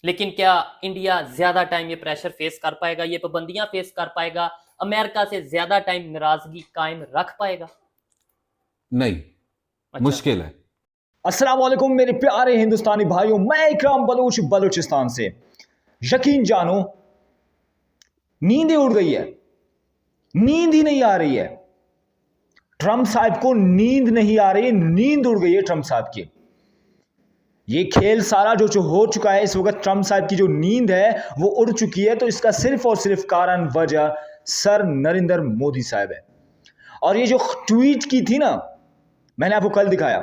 लेकिन क्या इंडिया ज्यादा टाइम ये प्रेशर फेस कर पाएगा, ये पाबंदियां फेस कर पाएगा, अमेरिका से ज्यादा टाइम नाराजगी कायम रख पाएगा? नहीं, अच्छा। मुश्किल है। अस्सलाम वालेकुम मेरे प्यारे हिंदुस्तानी भाइयों, मैं इकराम बलूच बलूचिस्तान से। यकीन जानो, नींद उड़ गई है, नींद ही नहीं आ रही है। ट्रंप साहब को नींद नहीं आ रही है, नींद उड़ गई है ट्रंप साहब की। ये खेल सारा जो हो चुका है, इस वक्त ट्रंप साहब की जो नींद है वो उड़ चुकी है। तो इसका सिर्फ और सिर्फ कारण वजह सर नरेंद्र मोदी साहब है। और ये जो ट्वीट की थी ना, मैंने आपको कल दिखाया,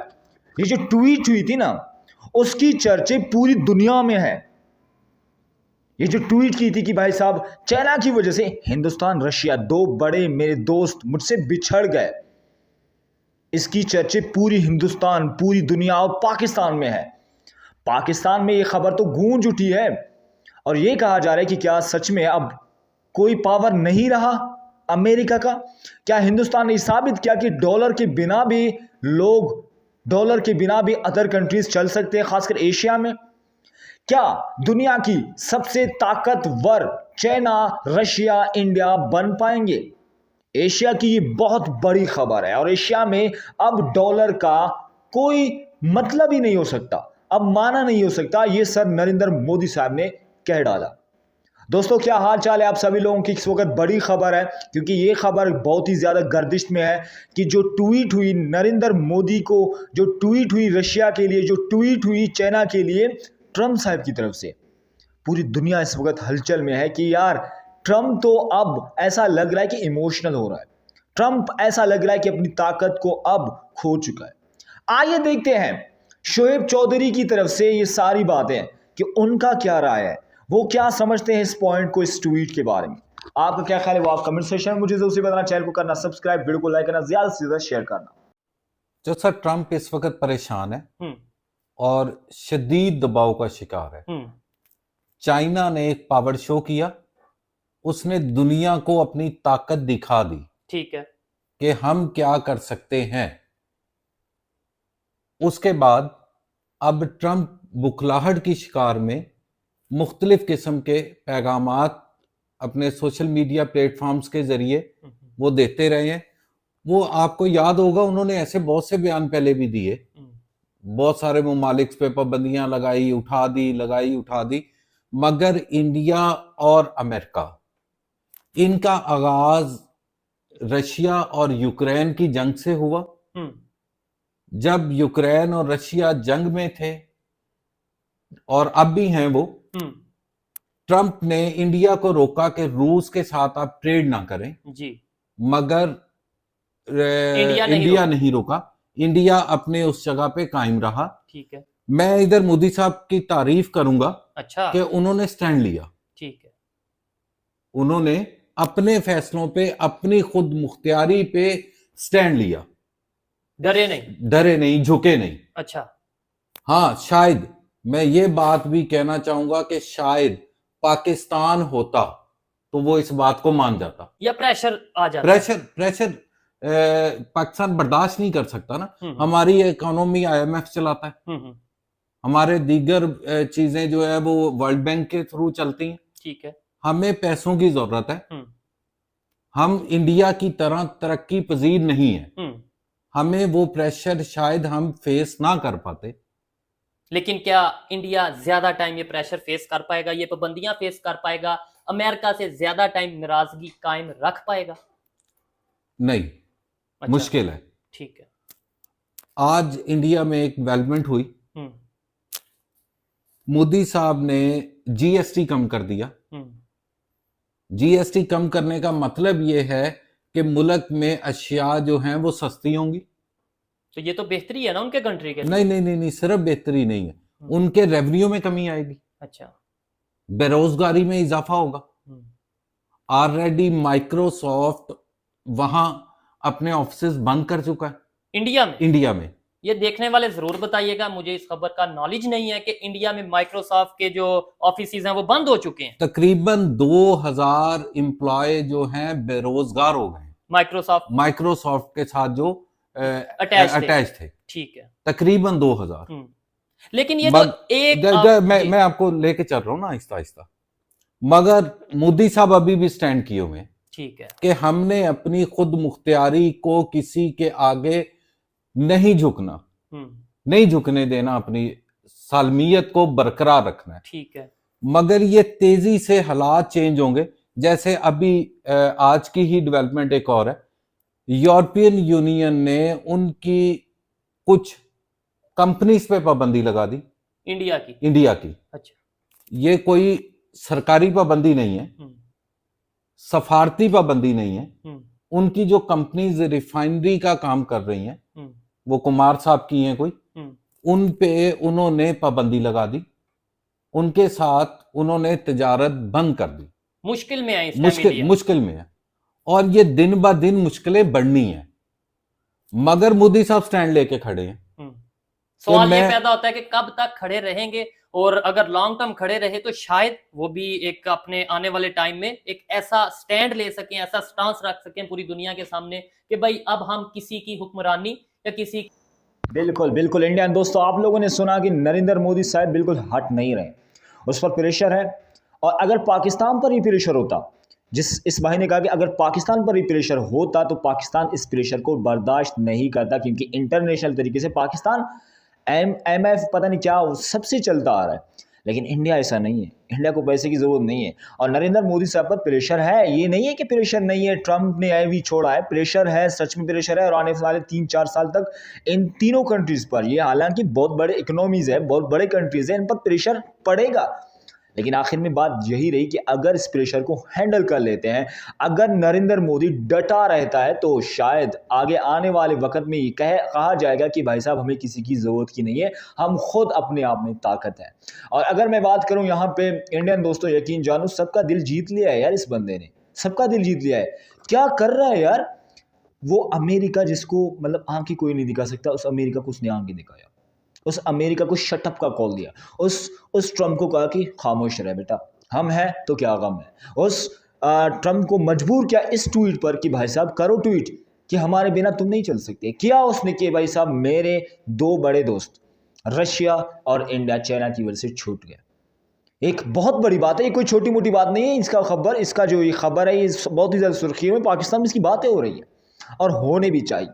ये जो ट्वीट हुई थी ना, उसकी चर्चे पूरी दुनिया में है। ये जो ट्वीट की थी कि भाई साहब, चाइना की वजह से हिंदुस्तान रशिया, दो बड़े मेरे दोस्त मुझसे बिछड़ गए, इसकी चर्चे पूरी हिंदुस्तान, पूरी दुनिया और पाकिस्तान में है। पाकिस्तान में ये खबर तो गूंज उठी है और ये कहा जा रहा है कि क्या सच में अब कोई पावर नहीं रहा अमेरिका का? क्या हिंदुस्तान ने साबित किया कि डॉलर के बिना भी लोग, डॉलर के बिना भी अदर कंट्रीज चल सकते हैं, खासकर एशिया में? क्या दुनिया की सबसे ताकतवर चाइना, रशिया, इंडिया बन पाएंगे? एशिया की ये बहुत बड़ी खबर है और एशिया में अब डॉलर का कोई मतलब ही नहीं हो सकता, अब माना नहीं हो सकता। ये सर नरेंद्र मोदी साहब ने कह डाला। दोस्तों, क्या हाल चाल है आप सभी लोगों की? इस वक्त बड़ी खबर है क्योंकि ये खबर बहुत ही ज्यादा गर्दिश में है कि जो ट्वीट हुई नरेंद्र मोदी को, जो ट्वीट हुई रशिया के लिए, जो ट्वीट हुई चाइना के लिए ट्रंप साहब की तरफ से, पूरी दुनिया इस वक्त हलचल में है कि यार ट्रंप तो अब ऐसा लग रहा है कि इमोशनल हो रहा है। ट्रंप ऐसा लग रहा है कि अपनी ताकत को अब खो चुका है। आइए देखते हैं शोएब चौधरी की तरफ से ये सारी बातें कि उनका क्या राय है, वो क्या समझते हैं इस पॉइंट को, इस ट्वीट के बारे में। आपका क्या ख्याल है वो आप कमेंट सेक्शन में मुझे जरूर बताना। चैनल को करना सब्सक्राइब, वीडियो को लाइक करना, ज्यादा से ज्यादा शेयर करना। जो सर ट्रंप इस वक्त परेशान है और शदीद दबाव का शिकार है। चाइना ने एक पावर शो किया, उसने दुनिया को अपनी ताकत दिखा दी, ठीक है, कि हम क्या कर सकते हैं। उसके बाद अब ट्रंप बुखलाहट की शिकार में मुख्तलिफ किस्म के पैगामात अपने सोशल मीडिया प्लेटफॉर्म्स के जरिए वो देते रहे हैं। वो आपको याद होगा, उन्होंने ऐसे बहुत से बयान पहले भी दिए, बहुत सारे ममालिक पे पाबंदियां लगाई, उठा दी, लगाई, उठा दी, मगर इंडिया और अमेरिका, इनका आगाज रशिया और यूक्रेन की जंग से हुआ। जब यूक्रेन और रशिया जंग में थे और अब भी हैं वो, ट्रंप ने इंडिया को रोका कि रूस के साथ आप ट्रेड ना करें जी, मगर इंडिया नहीं रोका। इंडिया अपने उस जगह पे कायम रहा। ठीक है, मैं इधर मोदी साहब की तारीफ करूंगा, अच्छा, कि उन्होंने स्टैंड लिया। ठीक है, उन्होंने अपने फैसलों पे, अपनी खुद मुख्तियारी पे स्टैंड लिया, डरे नहीं, झुके नहीं। अच्छा, हाँ, शायद मैं ये बात भी कहना चाहूंगा कि शायद पाकिस्तान होता तो वो इस बात को मान जाता, या प्रेशर आ जाता। प्रेशर पाकिस्तान बर्दाश्त नहीं कर सकता ना। हमारी इकोनॉमी IMF चलाता है, हमारे दीगर चीजें जो है वो वर्ल्ड बैंक के थ्रू चलती हैं। ठीक है, हमें पैसों की जरूरत है, हम इंडिया की तरह तरक्की पजीर नहीं है, हमें वो प्रेशर शायद हम फेस ना कर पाते। लेकिन क्या इंडिया ज्यादा टाइम ये प्रेशर फेस कर पाएगा, ये पाबंदियां फेस कर पाएगा, अमेरिका से ज्यादा टाइम नाराजगी कायम रख पाएगा? नहीं, अच्छा, मुश्किल है। ठीक है। आज इंडिया में एक डेवलपमेंट हुई, मोदी साहब ने GST कम कर दिया। GST कम करने का मतलब यह है कि मुल्क में अशिया जो हैं वो सस्ती होंगी। तो ये तो बेहतरी है ना उनके कंट्री के लिए? नहीं नहीं नहीं नहीं, सिर्फ बेहतरी नहीं है, उनके रेवेन्यू में कमी आएगी। अच्छा, बेरोजगारी में इजाफा होगा। ऑलरेडी माइक्रोसॉफ्ट वहां अपने ऑफिस बंद कर चुका है इंडिया में। ये देखने वाले जरूर बताइएगा, मुझे इस खबर का नॉलेज नहीं है कि इंडिया में माइक्रोसॉफ्ट के जो ऑफिसेज हैं वो बंद हो चुके हैं। तकरीबन 2000 एम्प्लॉय जो हैं बेरोजगार हो गए माइक्रोसॉफ्ट के साथ जो अटैच थे। ठीक है, तकरीबन 2000। लेकिन ये मग- तो एक मैं आपको लेके चल रहा हूँ ना आहिस्ता आहिस्ता। मगर मोदी साहब अभी भी स्टैंड किए हुए हैं ठीक है। कि हमने अपनी खुद मुख्तियारी को किसी के आगे नहीं झुकना, नहीं झुकने देना, अपनी सालमियत को बरकरार रखना है। ठीक है। मगर ये तेजी से हालात चेंज होंगे। जैसे अभी आज की ही डेवलपमेंट एक और है, यूरोपियन यूनियन ने उनकी कुछ कंपनीज पे पाबंदी लगा दी, इंडिया की। अच्छा। ये कोई सरकारी पाबंदी नहीं है, सफारती पाबंदी नहीं है। उनकी जो कंपनीज रिफाइनरी का काम कर रही हैं, वो कुमार साहब की हैं कोई, उन पे उन्होंने पाबंदी लगा दी, उनके साथ उन्होंने तिजारत बंद कर दी। मुश्किल में है इस टाइम इंडिया। मुश्किल में है, और ये दिन ब दिन मुश्किलें बढ़नी है। मगर मोदी साहब स्टैंड लेके खड़े हैं। सवाल ये पैदा होता है कि कब तक खड़े रहेंगे, और अगर लॉन्ग टर्म खड़े रहे तो शायद वो भी एक अपने आने वाले टाइम में एक ऐसा स्टैंड ले सकें, ऐसा स्टांस रख सकें पूरी दुनिया के सामने कि भाई अब हम किसी की हुक्मरानी या किसी। बिल्कुल बिल्कुल इंडियन दोस्तों, आप लोगों ने सुना कि नरेंद्र मोदी साहब बिल्कुल हट नहीं रहे, उस पर प्रेशर है। और अगर पाकिस्तान पर ही प्रेशर होता, इस भाई ने कहा कि अगर पाकिस्तान पर ही प्रेशर होता तो पाकिस्तान इस प्रेशर को बर्दाश्त नहीं करता, क्योंकि इंटरनेशनल तरीके से पाकिस्तान IMF पता नहीं क्या सबसे चलता आ रहा है। लेकिन इंडिया ऐसा नहीं है, इंडिया को पैसे की ज़रूरत नहीं है। और नरेंद्र मोदी साहब पर प्रेशर है, ये नहीं है कि प्रेशर नहीं है, ट्रंप ने भी छोड़ा है, प्रेशर है, सच में प्रेशर है। और आने वाले 3-4 साल तक इन तीनों कंट्रीज़ पर, ये हालांकि बहुत बड़े इकोनॉमीज़ है, बहुत बड़े कंट्रीज़ हैं, इन पर प्रेशर पड़ेगा। लेकिन आखिर में बात यही रही कि अगर इस प्रेशर को हैंडल कर लेते हैं, अगर नरेंद्र मोदी डटा रहता है, तो शायद आगे आने वाले वक्त में ये कहा जाएगा कि भाई साहब हमें किसी की ज़रूरत की नहीं है, हम खुद अपने आप में ताकत है। और अगर मैं बात करूं यहाँ पे इंडियन दोस्तों, यकीन जानो सबका दिल जीत लिया है यार, इस बंदे ने सबका दिल जीत लिया है। क्या कर रहा है यार वो, अमेरिका जिसको मतलब आंखें कोई नहीं दिखा सकता, उस अमेरिका को उसने आंखें दिखाया, उस अमेरिका को शटअप का कॉल दिया, उस ट्रम्प को कहा कि खामोश रहे बेटा, हम हैं तो क्या गम है। उस ट्रम्प को मजबूर किया इस ट्वीट पर कि भाई साहब करो ट्वीट कि हमारे बिना तुम नहीं चल सकते। किया उसने कि भाई साहब मेरे 2 बड़े दोस्त रशिया और इंडिया चाइना की वजह से छूट गए। एक बहुत बड़ी बात है, ये कोई छोटी मोटी बात नहीं है। इसका जो ये खबर है, ये बहुत ही ज़्यादा सुर्खियों में, पाकिस्तान में इसकी बातें हो रही है और होने भी चाहिए।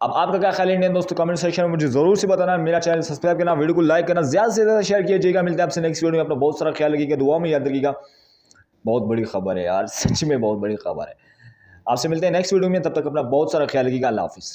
अब आपका क्या ख्याल है इंडियन दोस्तों, कमेंट सेक्शन में मुझे जरूर से बताना। मेरा चैनल सब्सक्राइब करना, वीडियो को लाइक करना, ज़्यादा से ज़्यादा शेयर कीजिएगा। मिलते हैं आपसे नेक्स्ट वीडियो में। अपना बहुत सारा ख्याल रखिएगा, दुआ में याद रखिएगा। बहुत बड़ी खबर है यार, सच में बहुत बड़ी खबर है। आपसे मिलते हैं नेक्स्ट वीडियो में, तब तक अपना बहुत सारा ख्याल रखिएगा। अल्लाह हाफिज़।